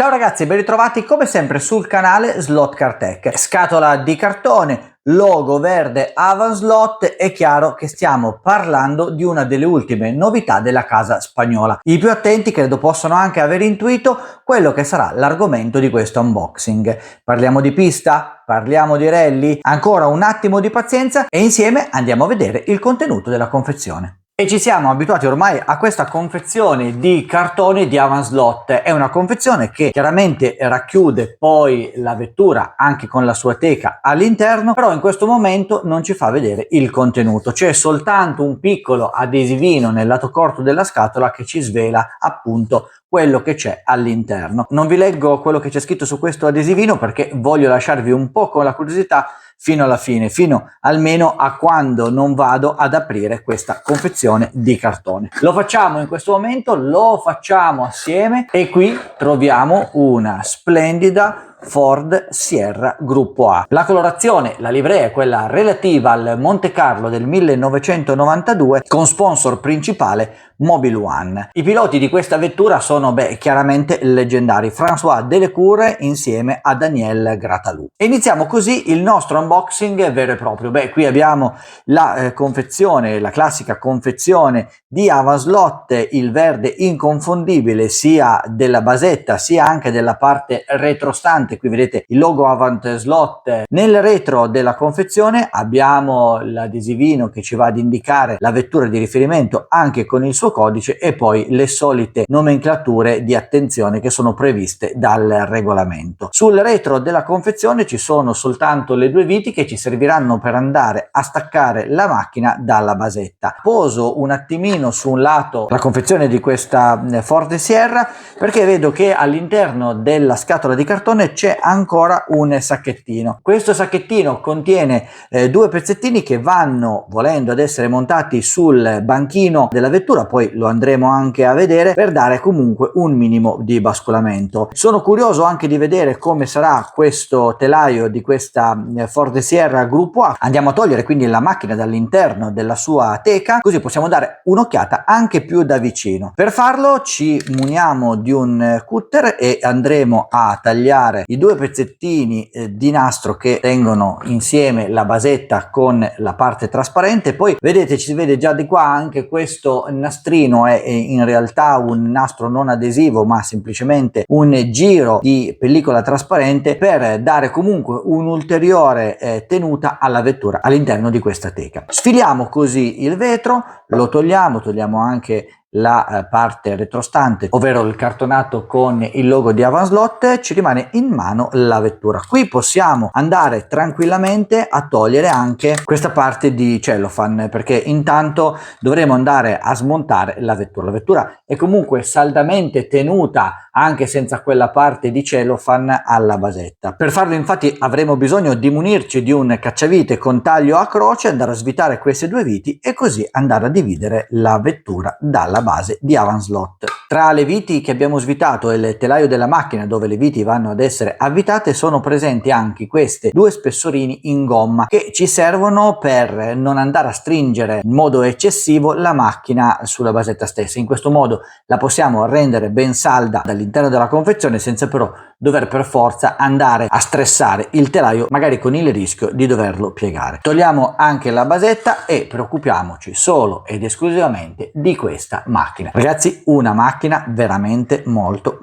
Ciao ragazzi, ben ritrovati come sempre sul canale Slot Car Tech. Scatola di cartone, logo verde Avan Slot, è chiaro che stiamo parlando di una delle ultime novità della casa spagnola. I più attenti credo possono anche aver intuito quello che sarà l'argomento di questo unboxing. Parliamo di pista? Parliamo di rally? Ancora un attimo di pazienza e insieme andiamo a vedere il contenuto della confezione. E ci siamo abituati ormai a questa confezione di cartone di Avan Slot. È una confezione che chiaramente racchiude poi la vettura anche con la sua teca all'interno, però in questo momento non ci fa vedere il contenuto. C'è soltanto un piccolo adesivino nel lato corto della scatola che ci svela appunto quello che c'è all'interno. Non vi leggo quello che c'è scritto su questo adesivino perché voglio lasciarvi un po' con la curiosità fino alla fine, fino almeno a quando non vado ad aprire questa confezione di cartone. Lo facciamo in questo momento, lo facciamo assieme e qui troviamo una splendida Ford Sierra Gruppo A. La colorazione, la livrea è quella relativa al Monte Carlo del 1992 con sponsor principale Mobil One. I piloti di questa vettura sono chiaramente leggendari, François Delecour insieme a Daniel Gratalou. E iniziamo così il nostro unboxing vero e proprio. Qui abbiamo la confezione, la classica confezione di Avan Slot, il verde inconfondibile sia della basetta sia anche della parte retrostante. Qui vedete il logo Avant Slot. Nel retro della confezione abbiamo l'adesivino che ci va ad indicare la vettura di riferimento anche con il suo codice e poi le solite nomenclature di attenzione che sono previste dal regolamento. Sul retro della confezione ci sono soltanto le due viti che ci serviranno per andare a staccare la macchina dalla basetta. Poso un attimino su un lato la confezione di questa Ford Sierra perché vedo che all'interno della scatola di cartone c'è ancora un sacchettino. Questo sacchettino contiene due pezzettini che vanno volendo ad essere montati sul banchino della vettura, poi lo andremo anche a vedere per dare comunque un minimo di bascolamento. Sono curioso anche di vedere come sarà questo telaio di questa Ford Sierra Gruppo A. Andiamo a togliere quindi la macchina dall'interno della sua teca, così possiamo dare un'occhiata anche più da vicino. Per farlo ci muniamo di un cutter e andremo a tagliare i due pezzettini di nastro che tengono insieme la basetta con la parte trasparente. Poi vedete, ci si vede già di qua anche questo nastrino è in realtà un nastro non adesivo ma semplicemente un giro di pellicola trasparente per dare comunque un'ulteriore tenuta alla vettura all'interno di questa teca. Sfiliamo così il vetro, lo togliamo anche la parte retrostante, ovvero il cartonato con il logo di Avan Slot. Ci rimane in mano la vettura. Qui possiamo andare tranquillamente a togliere anche questa parte di cellophane perché intanto dovremo andare a smontare la vettura. La vettura è comunque saldamente tenuta anche senza quella parte di cellophane alla basetta. Per farlo infatti avremo bisogno di munirci di un cacciavite con taglio a croce, andare a svitare queste due viti e così andare a dividere la vettura dalla base di Avan Slot. Tra le viti che abbiamo svitato e il telaio della macchina dove le viti vanno ad essere avvitate sono presenti anche queste due spessorini in gomma che ci servono per non andare a stringere in modo eccessivo la macchina sulla basetta stessa. In questo modo la possiamo rendere ben salda dall'interno della confezione senza però dover per forza andare a stressare il telaio, magari con il rischio di doverlo piegare. Togliamo anche la basetta e preoccupiamoci solo ed esclusivamente di questa macchina. Ragazzi, una macchina veramente molto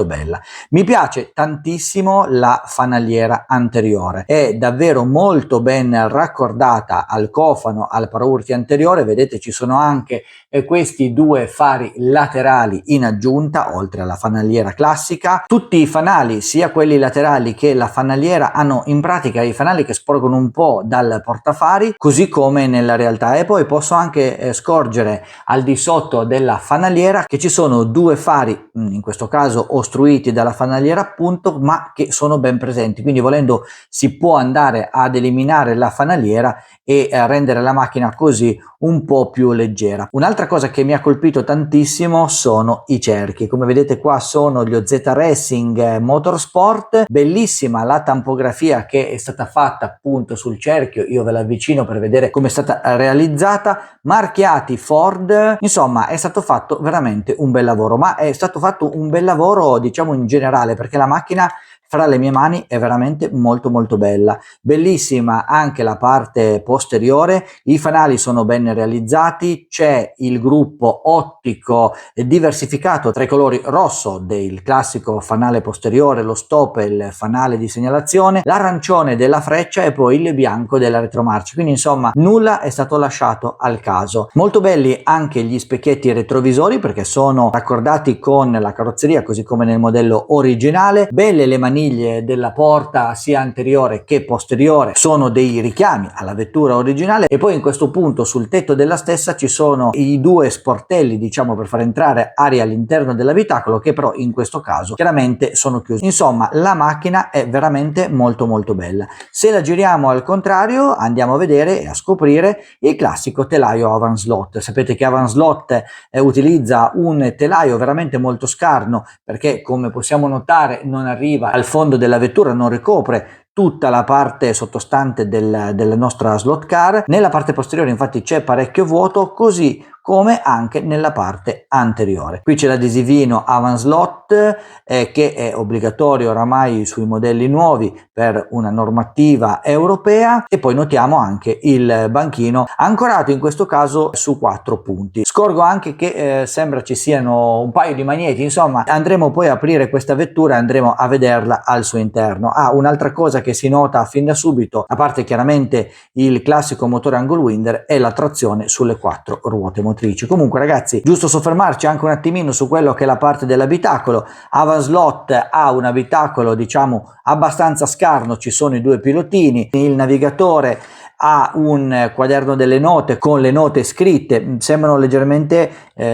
bella. Mi piace tantissimo la fanaliera anteriore, è davvero molto ben raccordata al cofano, al paraurti anteriore. Vedete, ci sono anche questi due fari laterali in aggiunta oltre alla fanaliera classica. Tutti i fanali, sia quelli laterali che la fanaliera, hanno in pratica i fanali che sporgono un po' dal portafari, così come nella realtà. E poi posso anche scorgere al di sotto della fanaliera che ci sono due fari, in questo caso ostruiti dalla fanaliera appunto, ma che sono ben presenti, quindi volendo si può andare ad eliminare la fanaliera e rendere la macchina così un po' più leggera. Un'altra cosa che mi ha colpito tantissimo sono i cerchi. Come vedete qua sono gli OZ Racing Motorsport. Bellissima la tampografia che è stata fatta appunto sul cerchio, io ve la avvicino per vedere come è stata realizzata, marchiati Ford, insomma è stato fatto veramente un bel lavoro, ma è stato fatto un bel lavoro diciamo in generale, perché la macchina fra le mie mani è veramente molto bella. Bellissima anche la parte posteriore, i fanali sono ben realizzati, c'è il gruppo ottico diversificato tra i colori rosso del classico fanale posteriore, lo stop e il fanale di segnalazione, l'arancione della freccia e poi il bianco della retromarcia, quindi insomma nulla è stato lasciato al caso. Molto belli anche gli specchietti retrovisori perché sono raccordati con la carrozzeria così come nel modello originale. Belle le maniglie della porta sia anteriore che posteriore, sono dei richiami alla vettura originale, e poi in questo punto sul tetto della stessa ci sono i due sportelli diciamo per far entrare aria all'interno dell'abitacolo, che però in questo caso chiaramente sono chiusi. Insomma la macchina è veramente molto bella. Se la giriamo al contrario andiamo a vedere e a scoprire il classico telaio Avant Slot. Sapete che Avant Slot utilizza un telaio veramente molto scarno perché, come possiamo notare, non arriva al fondo della vettura, non ricopre tutta la parte sottostante della nostra slot car. Nella parte posteriore infatti c'è parecchio vuoto, così come anche nella parte anteriore. Qui c'è l'adesivino Avant Slot che è obbligatorio oramai sui modelli nuovi per una normativa europea, e poi notiamo anche il banchino ancorato in questo caso su 4 punti. Scorgo anche che sembra ci siano un paio di magneti, insomma andremo poi a aprire questa vettura e andremo a vederla al suo interno. Un'altra cosa che si nota fin da subito, a parte chiaramente il classico motore angle winder, è la trazione sulle 4 ruote motrici. Comunque ragazzi, giusto soffermarci anche un attimino su quello che è la parte dell'abitacolo. Avant Slot ha un abitacolo diciamo abbastanza scarno, ci sono i due pilotini, il navigatore ha un quaderno delle note con le note scritte, sembrano leggermente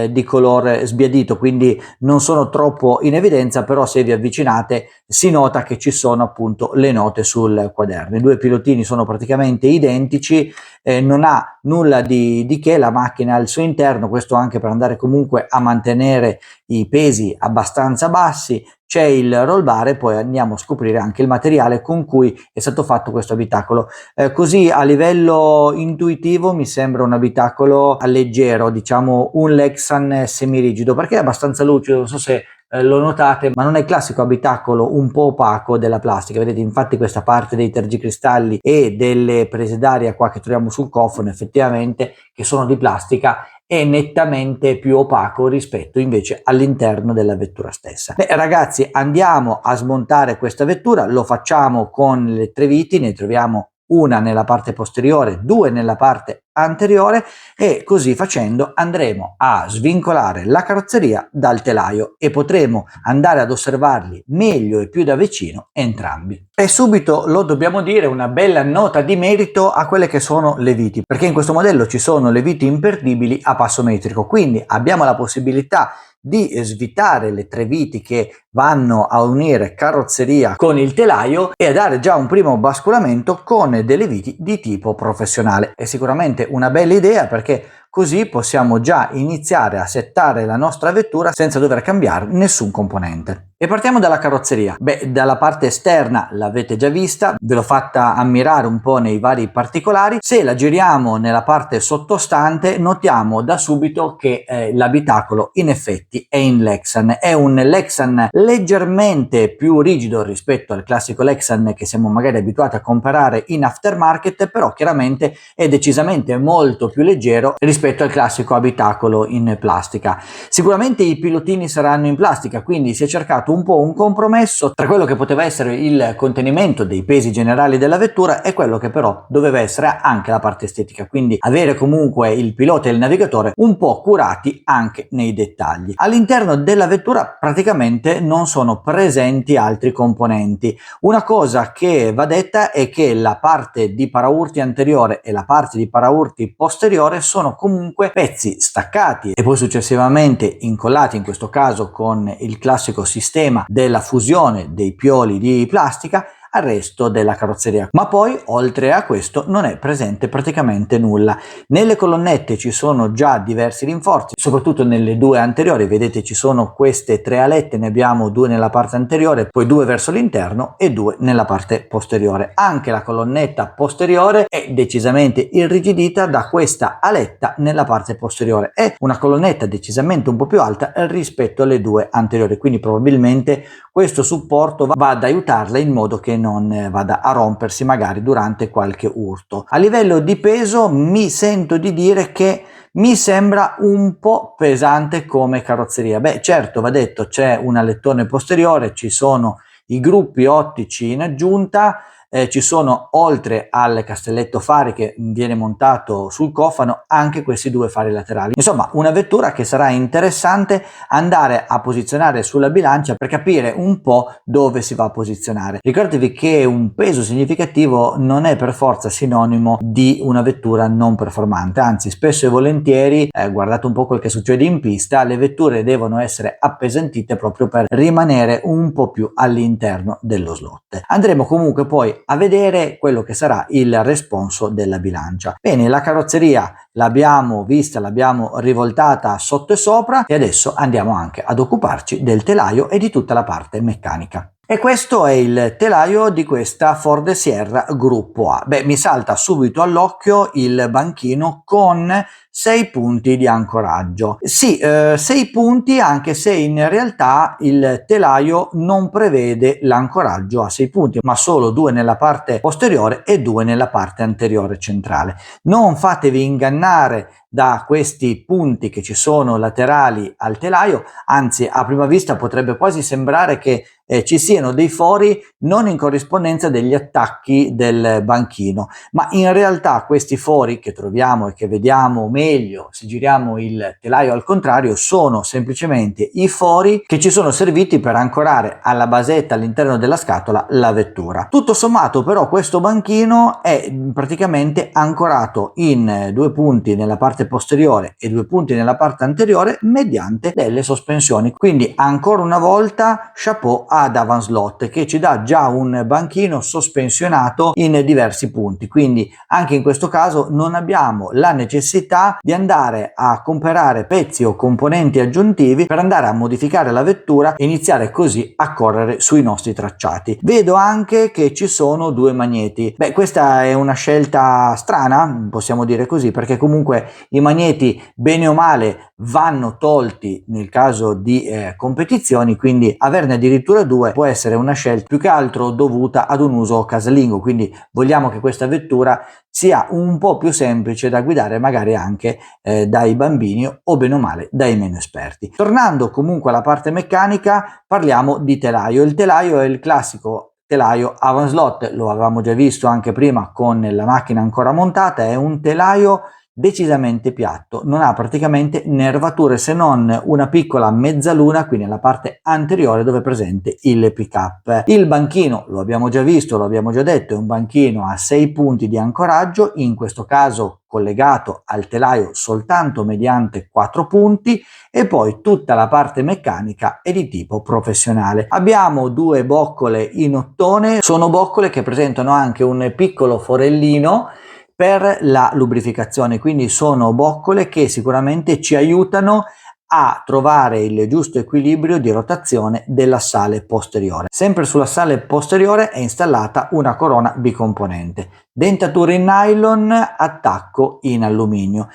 di colore sbiadito, quindi non sono troppo in evidenza, però se vi avvicinate si nota che ci sono appunto le note sul quaderno. I due pilotini sono praticamente identici, non ha nulla di che la macchina al suo interno, questo anche per andare comunque a mantenere i pesi abbastanza bassi. C'è il roll bar e poi andiamo a scoprire anche il materiale con cui è stato fatto questo abitacolo. Così a livello intuitivo mi sembra un abitacolo leggero, diciamo un Lexan semirigido, perché è abbastanza lucido, non so se lo notate, ma non è il classico abitacolo un po' opaco della plastica. Vedete infatti questa parte dei tergicristalli e delle prese d'aria qua che troviamo sul cofano, effettivamente, che sono di plastica, è nettamente più opaco rispetto invece all'interno della vettura stessa. Beh ragazzi, andiamo a smontare questa vettura, lo facciamo con le 3 viti, ne troviamo una nella parte posteriore, 2 nella parte anteriore, e così facendo andremo a svincolare la carrozzeria dal telaio e potremo andare ad osservarli meglio e più da vicino entrambi. E subito lo dobbiamo dire, una bella nota di merito a quelle che sono le viti, perché in questo modello ci sono le viti imperdibili a passo metrico, quindi abbiamo la possibilità di svitare le 3 viti che vanno a unire carrozzeria con il telaio e a dare già un primo basculamento con delle viti di tipo professionale. È sicuramente una bella idea, perché così possiamo già iniziare a settare la nostra vettura senza dover cambiare nessun componente. E partiamo dalla carrozzeria. Beh, dalla parte esterna l'avete già vista, ve l'ho fatta ammirare un po' nei vari particolari. Se la giriamo nella parte sottostante notiamo da subito che l'abitacolo in effetti è in Lexan. È un Lexan leggermente più rigido rispetto al classico Lexan che siamo magari abituati a comprare in aftermarket, però chiaramente è decisamente molto più leggero rispetto al classico abitacolo in plastica. Sicuramente i pilotini saranno in plastica, quindi si è cercato un po' un compromesso tra quello che poteva essere il contenimento dei pesi generali della vettura e quello che però doveva essere anche la parte estetica, quindi avere comunque il pilota e il navigatore un po' curati anche nei dettagli. All'interno della vettura praticamente non sono presenti altri componenti. Una cosa che va detta è che la parte di paraurti anteriore e la parte di paraurti posteriore sono comunque pezzi staccati e poi successivamente incollati, in questo caso con il classico sistema della fusione dei pioli di plastica, al resto della carrozzeria. Ma poi, oltre a questo, non è presente praticamente nulla. Nelle colonnette ci sono già diversi rinforzi, soprattutto nelle due anteriori. Vedete, ci sono queste 3 alette, ne abbiamo 2 nella parte anteriore, poi 2 verso l'interno e 2 nella parte posteriore. Anche la colonnetta posteriore è decisamente irrigidita da questa aletta nella parte posteriore. È una colonnetta decisamente un po' più alta rispetto alle 2 anteriori, quindi probabilmente questo supporto va ad aiutarla in modo che non vada a rompersi magari durante qualche urto. A livello di peso mi sento di dire che mi sembra un po' pesante come carrozzeria. Beh, certo, va detto, c'è un alettone posteriore, ci sono i gruppi ottici in aggiunta, ci sono, oltre al castelletto fari che viene montato sul cofano, anche questi 2 fari laterali. Insomma, una vettura che sarà interessante andare a posizionare sulla bilancia per capire un po' dove si va a posizionare. Ricordatevi che un peso significativo non è per forza sinonimo di una vettura non performante, anzi spesso e volentieri, guardate un po' quel che succede in pista, le vetture devono essere appesantite proprio per rimanere un po' più all'interno dello slot. Andremo comunque poi a vedere quello che sarà il responso della bilancia. Bene, la carrozzeria l'abbiamo vista, l'abbiamo rivoltata sotto e sopra e adesso andiamo anche ad occuparci del telaio e di tutta la parte meccanica. E questo è il telaio di questa Ford Sierra Gruppo A. Beh, mi salta subito all'occhio il banchino con 6 punti di ancoraggio. Sì, 6 punti, anche se in realtà il telaio non prevede l'ancoraggio a 6 punti, ma solo 2 nella parte posteriore e 2 nella parte anteriore centrale. Non fatevi ingannare da questi punti che ci sono laterali al telaio, anzi a prima vista potrebbe quasi sembrare che ci siano dei fori non in corrispondenza degli attacchi del banchino, ma in realtà questi fori che troviamo e che vediamo meglio se giriamo il telaio al contrario sono semplicemente i fori che ci sono serviti per ancorare alla basetta all'interno della scatola la vettura. Tutto sommato però questo banchino è praticamente ancorato in 2 punti nella parte posteriore e 2 punti nella parte anteriore mediante delle sospensioni, quindi ancora una volta chapeau ad Avanslot che ci dà già un banchino sospensionato in diversi punti, quindi anche in questo caso non abbiamo la necessità di andare a comprare pezzi o componenti aggiuntivi per andare a modificare la vettura e iniziare così a correre sui nostri tracciati. Vedo anche che ci sono 2 magneti. Beh, questa è una scelta strana, possiamo dire così, perché comunque i magneti bene o male vanno tolti nel caso di competizioni, quindi averne addirittura 2 può essere una scelta più che altro dovuta ad un uso casalingo, quindi vogliamo che questa vettura sia un po' più semplice da guidare magari anche dai bambini o bene o male dai meno esperti. Tornando comunque alla parte meccanica, parliamo di telaio. Il telaio è il classico telaio Avanslot, lo avevamo già visto anche prima con la macchina ancora montata, è un telaio decisamente piatto, non ha praticamente nervature se non una piccola mezzaluna qui nella parte anteriore dove è presente il pick-up. Il banchino, lo abbiamo già visto, lo abbiamo già detto, è un banchino a 6 punti di ancoraggio, in questo caso collegato al telaio soltanto mediante 4 punti, e poi tutta la parte meccanica è di tipo professionale. Abbiamo 2 boccole in ottone, sono boccole che presentano anche un piccolo forellino per la lubrificazione, quindi sono boccole che sicuramente ci aiutano a trovare il giusto equilibrio di rotazione dell'assale posteriore. Sempre sull'assale posteriore è installata una corona bicomponente, dentatura in nylon, attacco in alluminio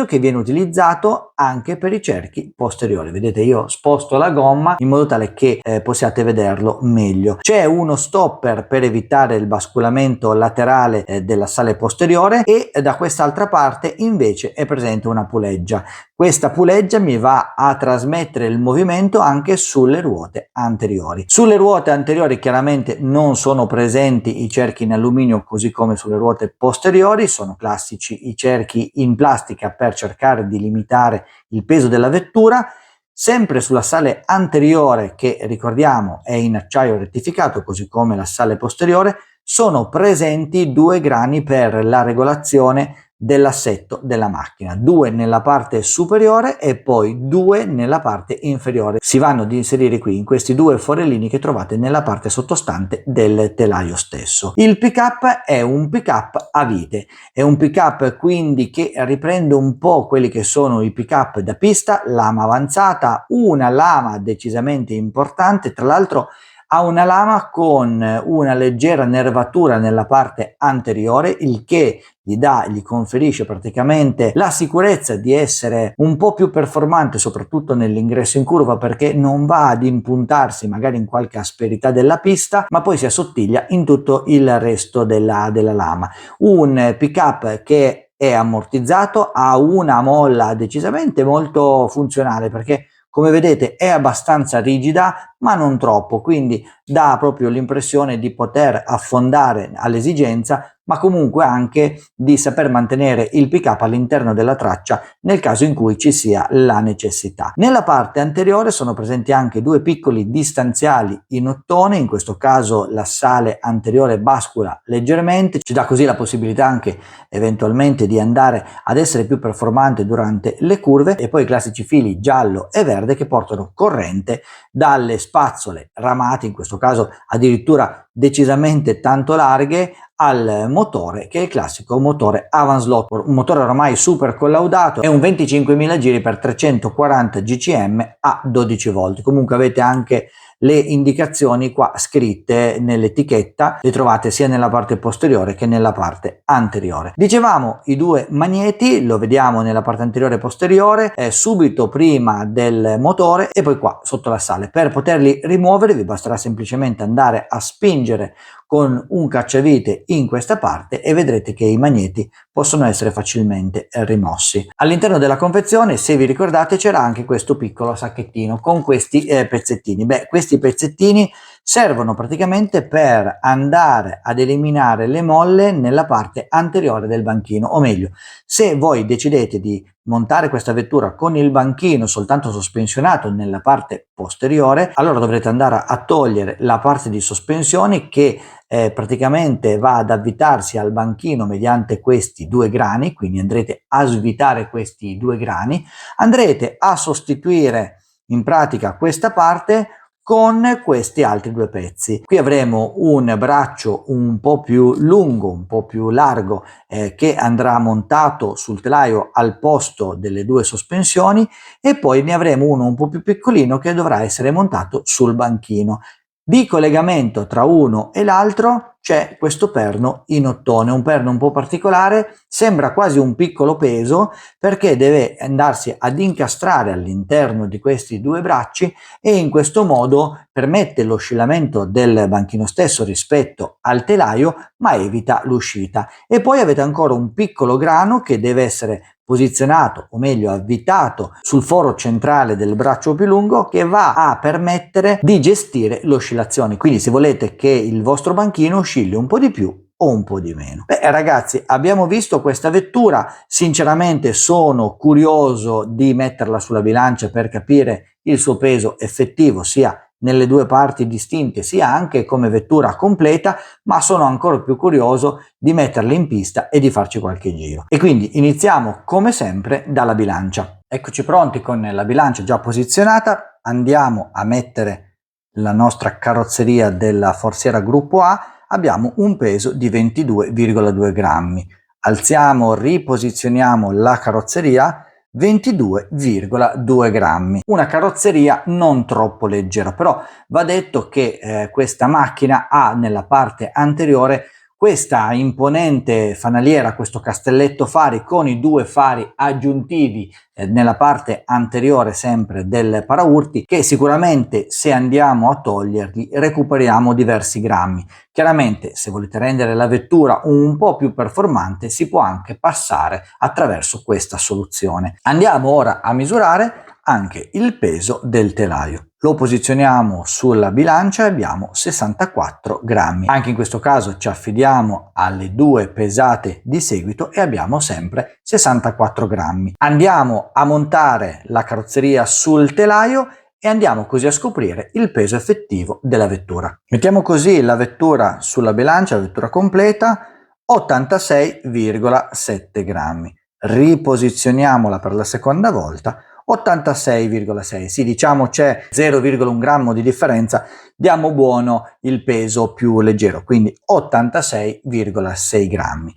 che viene utilizzato anche per i cerchi posteriori. Vedete, io sposto la gomma in modo tale che possiate vederlo meglio. C'è uno stopper per evitare il basculamento laterale dell'assale posteriore e da quest'altra parte invece è presente una puleggia. Questa puleggia mi va a trasmettere il movimento anche sulle ruote anteriori. Sulle ruote anteriori chiaramente non sono presenti i cerchi in alluminio, così come sulle ruote posteriori. Sono classici i cerchi in plastica per cercare di limitare il peso della vettura. Sempre sull'assale anteriore, che ricordiamo è in acciaio rettificato, così come l'assale posteriore, sono presenti 2 grani per la regolazione dell'assetto della macchina, 2 nella parte superiore e poi 2 nella parte inferiore. Si vanno ad inserire qui in questi due forellini che trovate nella parte sottostante del telaio stesso. Il pick up è un pick up a vite, è un pick up quindi che riprende un po' quelli che sono i pick up da pista, lama avanzata, una lama decisamente importante, tra l'altro ha una lama con una leggera nervatura nella parte anteriore, il che gli conferisce praticamente la sicurezza di essere un po' più performante, soprattutto nell'ingresso in curva, perché non va ad impuntarsi magari in qualche asperità della pista, ma poi si assottiglia in tutto il resto della lama. Un pick up che è ammortizzato, ha una molla decisamente molto funzionale, perché come vedete è abbastanza rigida ma non troppo, quindi dà proprio l'impressione di poter affondare all'esigenza, ma comunque anche di saper mantenere il pick up all'interno della traccia nel caso in cui ci sia la necessità. Nella parte anteriore sono presenti anche due piccoli distanziali in ottone, in questo caso l'assale anteriore bascula leggermente, ci dà così la possibilità anche eventualmente di andare ad essere più performante durante le curve, e poi i classici fili giallo e verde che portano corrente dalle spazzole ramate, in questo caso addirittura decisamente tanto larghe, al motore, che è il classico motore Avanslot, un motore ormai super collaudato, è un 25.000 giri per 340 GCM a 12 volt. Comunque avete anche le indicazioni qua scritte nell'etichetta, le trovate sia nella parte posteriore che nella parte anteriore. Dicevamo i due magneti, lo vediamo nella parte anteriore e posteriore, subito prima del motore e poi qua sotto l'assale. Per poterli rimuovere vi basterà semplicemente andare a spingere con un cacciavite in questa parte e vedrete che i magneti possono essere facilmente rimossi. All'interno della confezione, se vi ricordate, c'era anche questo piccolo sacchettino con questi pezzettini. Questi pezzettini servono praticamente per andare ad eliminare le molle nella parte anteriore del banchino, o meglio, se voi decidete di montare questa vettura con il banchino soltanto sospensionato nella parte posteriore, allora dovrete andare a togliere la parte di sospensione che praticamente va ad avvitarsi al banchino mediante questi due grani, quindi andrete a svitare questi due grani, andrete a sostituire in pratica questa parte con questi altri due pezzi. Qui avremo un braccio un po' più lungo, un po' più largo, che andrà montato sul telaio al posto delle due sospensioni, e poi ne avremo uno un po' più piccolino che dovrà essere montato sul banchino. Di collegamento tra uno e l'altro c'è questo perno in ottone, un perno un po' particolare, sembra quasi un piccolo peso perché deve andarsi ad incastrare all'interno di questi due bracci e in questo modo permette l'oscillamento del banchino stesso rispetto al telaio, ma evita l'uscita. E poi avete ancora un piccolo grano che deve essere posizionato, o meglio avvitato, sul foro centrale del braccio più lungo, che va a permettere di gestire l'oscillazione. Quindi se volete che il vostro banchino oscilli un po' di più o un po' di meno. Ragazzi, abbiamo visto questa vettura, sinceramente sono curioso di metterla sulla bilancia per capire il suo peso effettivo, sia nelle due parti distinte sia anche come vettura completa, ma sono ancora più curioso di metterla in pista e di farci qualche giro. E quindi iniziamo come sempre dalla bilancia. Eccoci pronti con la bilancia già posizionata, andiamo a mettere la nostra carrozzeria della Forziera Gruppo A. Abbiamo un peso di 22,2 grammi. Alziamo, riposizioniamo la carrozzeria, 22,2 grammi. Una carrozzeria non troppo leggera, però va detto che questa macchina ha nella parte anteriore questa imponente fanaliera, questo castelletto fari con i due fari aggiuntivi nella parte anteriore sempre del paraurti, che sicuramente se andiamo a toglierli recuperiamo diversi grammi. Chiaramente se volete rendere la vettura un po' più performante si può anche passare attraverso questa soluzione. Andiamo ora a misurare anche il peso del telaio. Lo posizioniamo sulla bilancia e abbiamo 64 grammi. Anche in questo caso ci affidiamo alle due pesate di seguito e abbiamo sempre 64 grammi. Andiamo a montare la carrozzeria sul telaio e andiamo così a scoprire il peso effettivo della vettura. Mettiamo così la vettura sulla bilancia, la vettura completa. 86,7 grammi. Riposizioniamola per la seconda volta, 86,6. Sì, diciamo c'è 0,1 grammo di differenza, diamo buono il peso più leggero, quindi 86,6 grammi.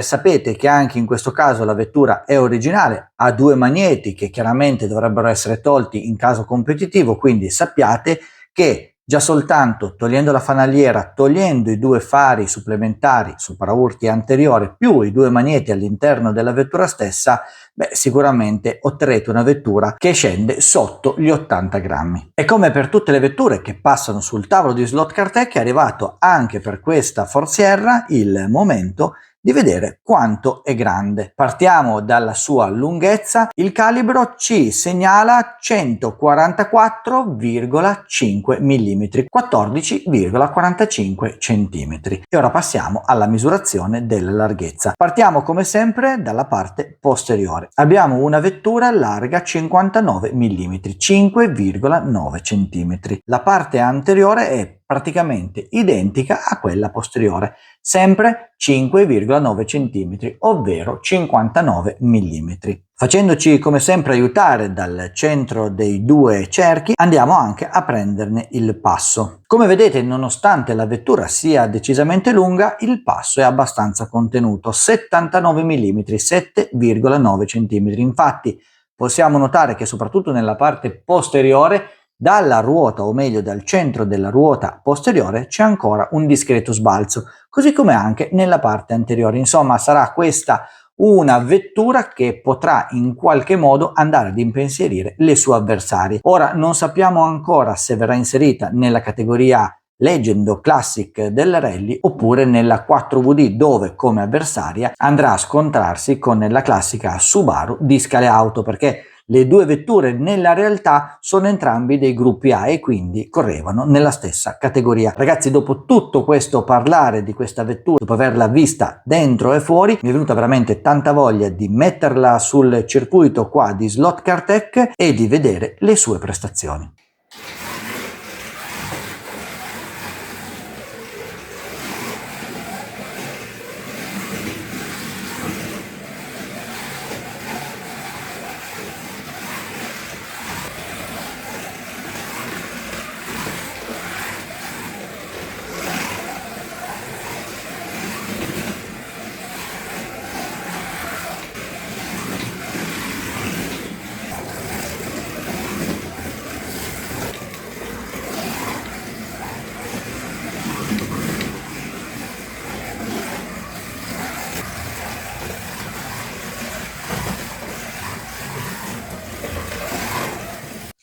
Sapete che anche in questo caso la vettura è originale, ha due magneti che chiaramente dovrebbero essere tolti in caso competitivo, quindi sappiate che già soltanto togliendo la fanaliera, togliendo i due fari supplementari sul paraurti anteriore più i due magneti all'interno della vettura stessa, sicuramente otterrete una vettura che scende sotto gli 80 grammi. E come per tutte le vetture che passano sul tavolo di Slot Car Tech, è arrivato anche per questa Ford Sierra il momento di vedere quanto è grande. Partiamo dalla sua lunghezza. Il calibro ci segnala 144,5 mm, 14,45 cm. E ora passiamo alla misurazione della larghezza. Partiamo come sempre dalla parte posteriore. Abbiamo una vettura larga 59 mm, 5,9 cm. La parte anteriore è praticamente identica a quella posteriore, sempre 5,9 cm, ovvero 59 mm. Facendoci come sempre aiutare dal centro dei due cerchi, andiamo anche a prenderne il passo. Come vedete, nonostante la vettura sia decisamente lunga, il passo è abbastanza contenuto, 79 mm, 7,9 cm. Infatti possiamo notare che soprattutto nella parte posteriore, dalla ruota, o meglio dal centro della ruota posteriore, c'è ancora un discreto sbalzo, così come anche nella parte anteriore. Insomma, sarà questa una vettura che potrà in qualche modo andare ad impensierire le sue avversarie. Ora non sappiamo ancora se verrà inserita nella categoria Legend o Classic del Rally oppure nella 4WD, dove come avversaria andrà a scontrarsi con la classica Subaru di Scale Auto, perché le due vetture nella realtà sono entrambi dei gruppi A e quindi correvano nella stessa categoria. Ragazzi, dopo tutto questo parlare di questa vettura, dopo averla vista dentro e fuori, mi è venuta veramente tanta voglia di metterla sul circuito qua di Slot Car Tech e di vedere le sue prestazioni.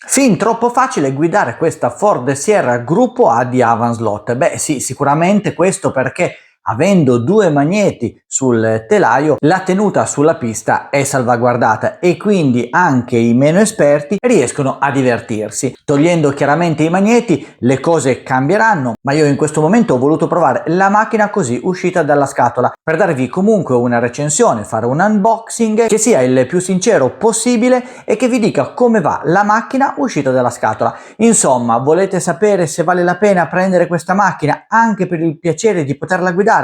Fin troppo facile guidare questa Ford Sierra Gruppo A di Avanslot. Sì, sicuramente questo perché avendo due magneti sul telaio, la tenuta sulla pista è salvaguardata e quindi anche i meno esperti riescono a divertirsi. Togliendo chiaramente i magneti, le cose cambieranno, ma io in questo momento ho voluto provare la macchina così uscita dalla scatola per darvi comunque una recensione, fare un unboxing che sia il più sincero possibile e che vi dica come va la macchina uscita dalla scatola. Insomma, volete sapere se vale la pena prendere questa macchina anche per il piacere di poterla guidare?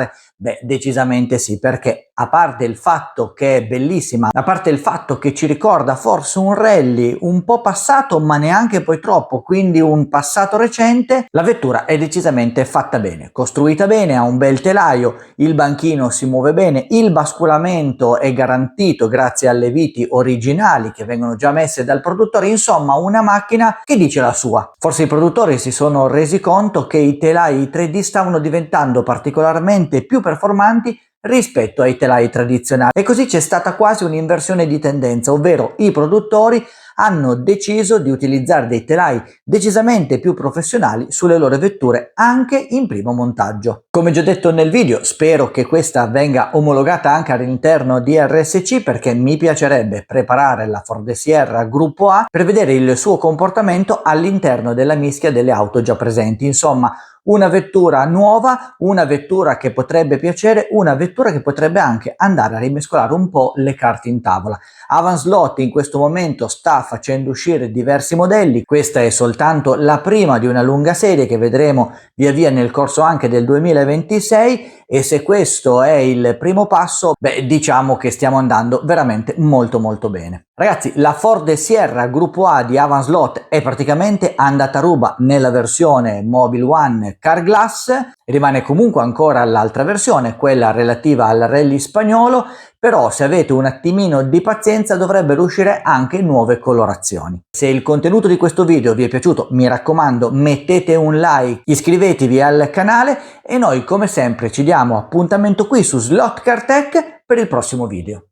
Decisamente sì, perché a parte il fatto che è bellissima, a parte il fatto che ci ricorda forse un rally un po' passato ma neanche poi troppo, quindi un passato recente, la vettura è decisamente fatta bene, costruita bene, ha un bel telaio, il banchino si muove bene, il basculamento è garantito grazie alle viti originali che vengono già messe dal produttore. Insomma, una macchina che dice la sua. Forse i produttori si sono resi conto che i telai 3D stavano diventando particolarmente più performanti rispetto ai telai tradizionali e così c'è stata quasi un'inversione di tendenza, ovvero i produttori hanno deciso di utilizzare dei telai decisamente più professionali sulle loro vetture anche in primo montaggio. Come già detto nel video, spero che questa venga omologata anche all'interno di RSC, perché mi piacerebbe preparare la Ford Sierra Gruppo A per vedere il suo comportamento all'interno della mischia delle auto già presenti. Insomma, una vettura nuova, una vettura che potrebbe piacere, una vettura che potrebbe anche andare a rimescolare un po' le carte in tavola. Avanslot in questo momento sta facendo uscire diversi modelli, questa è soltanto la prima di una lunga serie che vedremo via via nel corso anche del 2026, e se questo è il primo passo, diciamo che stiamo andando veramente molto bene. Ragazzi, la Ford Sierra Gruppo A di Avant Slot è praticamente andata a ruba nella versione Mobil One Carglass. Rimane comunque ancora l'altra versione, quella relativa al rally spagnolo, però se avete un attimino di pazienza dovrebbero uscire anche nuove colorazioni. Se il contenuto di questo video vi è piaciuto, mi raccomando, mettete un like, iscrivetevi al canale e noi come sempre ci diamo appuntamento qui su Slot Car Tech per il prossimo video.